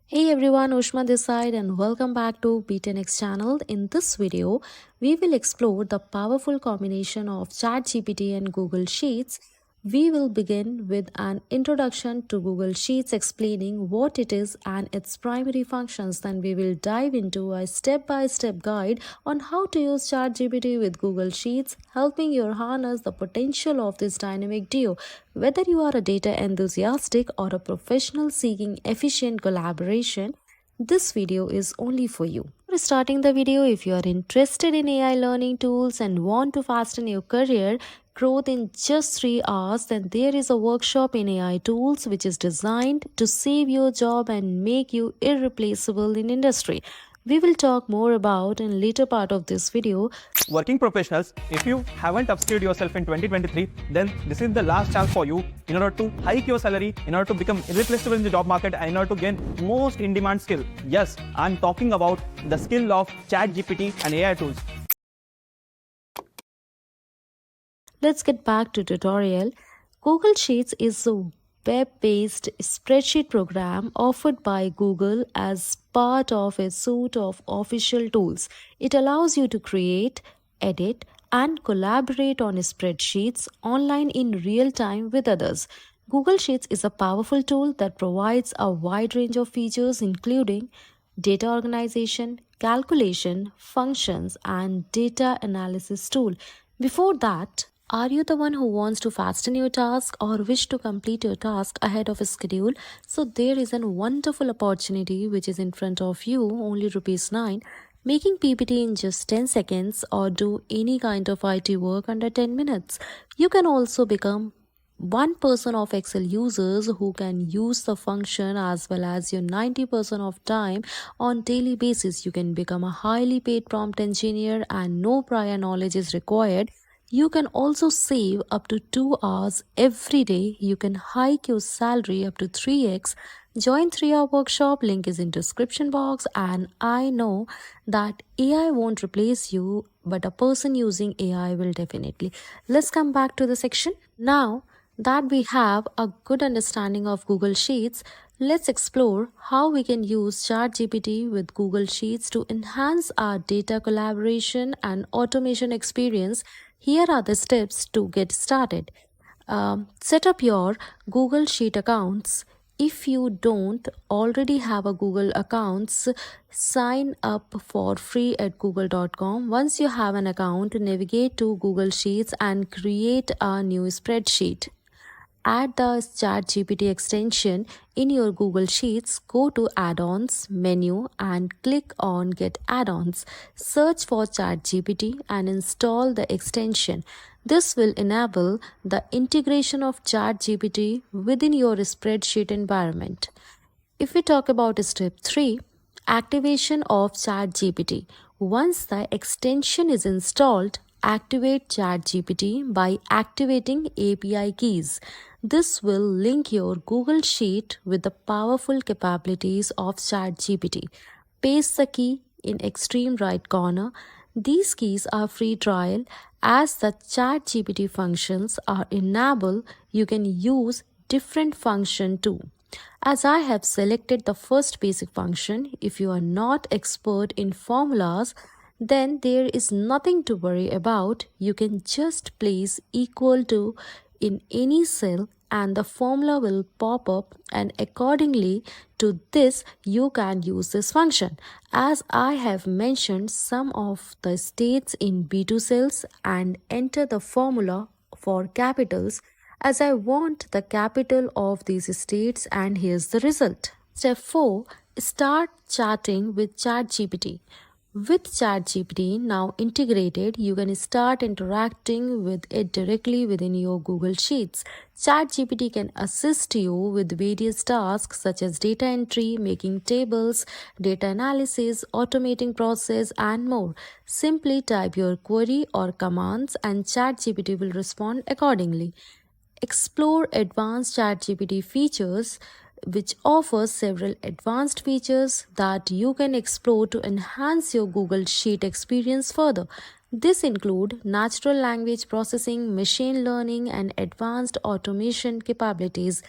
Hey everyone, Ushma this side and welcome back to Be10x channel. In this video, we will explore the powerful combination of ChatGPT and Google Sheets. We will begin with an introduction to Google Sheets explaining what it is and its primary functions. Then we will dive into a step-by-step guide on how to use ChatGPT with Google Sheets, helping you harness the potential of this dynamic duo. Whether you are a data enthusiastic or a professional seeking efficient collaboration, this video is only for you. Before starting the video, if you are interested in AI learning tools and want to fasten your career growth in just 3 hours, then there is a workshop in AI tools which is designed to save your job and make you irreplaceable in industry. We will talk more about in later part of this video. Working professionals, if you haven't upskilled yourself in 2023, then this is the last chance for you in order to hike your salary, in order to become irreplaceable in the job market, and in order to gain most in-demand skill. Yes, I'm talking about the skill of ChatGPT and AI tools. Let's get back to tutorial. Google Sheets is a web-based spreadsheet program offered by Google as part of a suite of official tools. It allows you to create, edit, and collaborate on spreadsheets online in real time with others. Google Sheets is a powerful tool that provides a wide range of features including data organization, calculation, functions, and data analysis tool. Before that, are you the one who wants to fasten your task or wish to complete your task ahead of a schedule? So there is a wonderful opportunity which is in front of you, only rupees 9, making PPT in just 10 seconds or do any kind of IT work under 10 minutes. You can also become 1% of Excel users who can use the function as well as your 90% of time on daily basis. You can become a highly paid prompt engineer and no prior knowledge is required. You can also save up to 2 hours every day. You can hike your salary up to 3x. Join 3-hour workshop, link is in description box. And I know that AI won't replace you, but a person using AI will definitely. Let's come back to the section. Now that we have a good understanding of Google Sheets, let's explore how we can use ChatGPT with Google Sheets to enhance our data collaboration and automation experience. Here are the steps to get started. Set up your Google Sheet accounts. If you don't already have a Google accounts, sign up for free at google.com. Once you have an account, navigate to Google Sheets and create a new spreadsheet. Add the ChatGPT extension in your Google Sheets, go to Add-ons menu and click on Get Add-ons. Search for ChatGPT and install the extension. This will enable the integration of ChatGPT within your spreadsheet environment. If we talk about step 3, activation of ChatGPT. Once the extension is installed, activate ChatGPT by activating API keys. This will link your Google Sheet with the powerful capabilities of ChatGPT. Paste the key in extreme right corner. These keys are free trial. As the ChatGPT functions are enabled, you can use different function too. As I have selected the first basic function, if you are not expert in formulas, then there is nothing to worry about. You can just place equal to in any cell and the formula will pop up, and accordingly to this you can use this function. As I have mentioned some of the states in B2 cells and enter the formula for capitals as I want the capital of these states, and here's the result. Step 4. Start chatting with ChatGPT. With ChatGPT now integrated, you can start interacting with it directly within your Google Sheets. ChatGPT can assist you with various tasks such as data entry, making tables, data analysis, automating process, and more. Simply type your query or commands and ChatGPT will respond accordingly. Explore advanced ChatGPT features, which offers several advanced features that you can explore to enhance your Google Sheet experience further. This include natural language processing, machine learning, and advanced automation capabilities.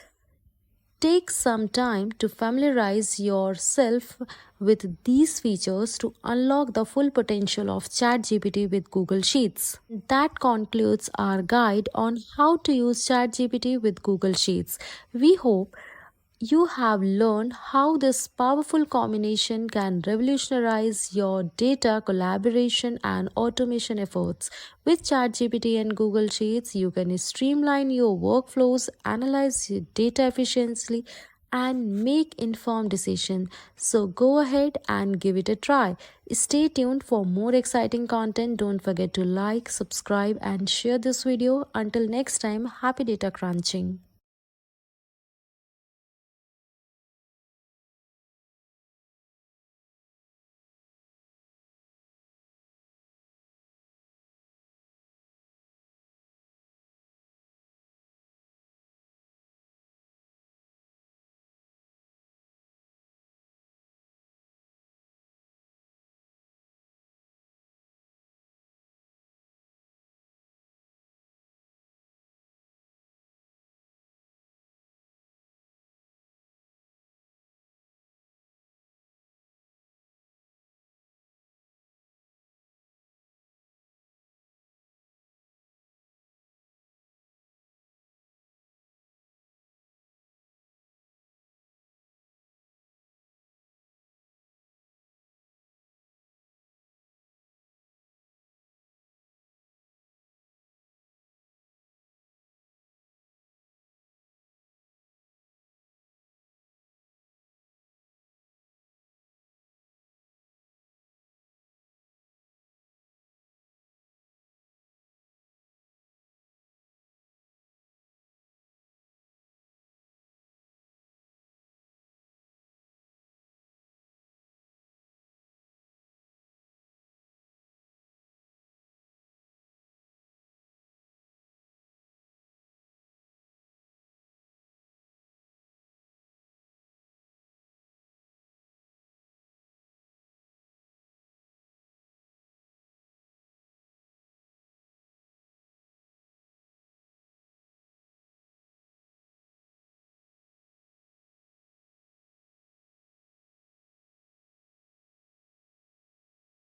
Take some time to familiarize yourself with these features to unlock the full potential of ChatGPT with Google Sheets. That concludes our guide on how to use ChatGPT with Google Sheets. We hope you have learned how this powerful combination can revolutionize your data collaboration and automation efforts. With ChatGPT and Google Sheets, you can streamline your workflows, analyze your data efficiently, and make informed decisions. So go ahead and give it a try. Stay tuned for more exciting content. Don't forget to like, subscribe, and share this video. Until next time, happy data crunching.